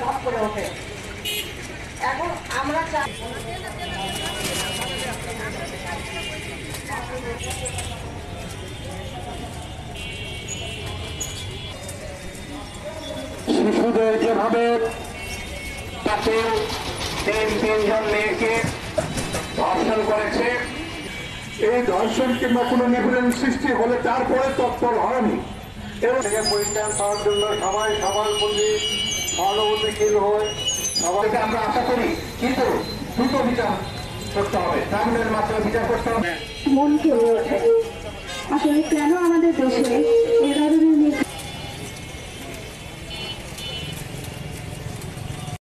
ভাব করে ওঠে। এখন আমরা চাই শিশুদের যেভাবে তাকে তিনজন মেয়েকে ধর্ষণ করেছে, এই ধর্ষণ কিংবা কোনো নিপীড়ন সৃষ্টি হলে তারপরে তৎপর হয়নি এবং থেকে পরিত্রাণ পাওয়ার জন্য সবাই সবার প্রতি সহানুভূতিশীল হয়, সবাইকে আমরা আশা করি। কিন্তু দ্রুত বিচার করতে হবে, ট্রাইব্যুনালের মাধ্যমে বিচার করতে হবে। মন খেয়ে ওঠে আসলে কেন আমাদের দেশে এ ধরনের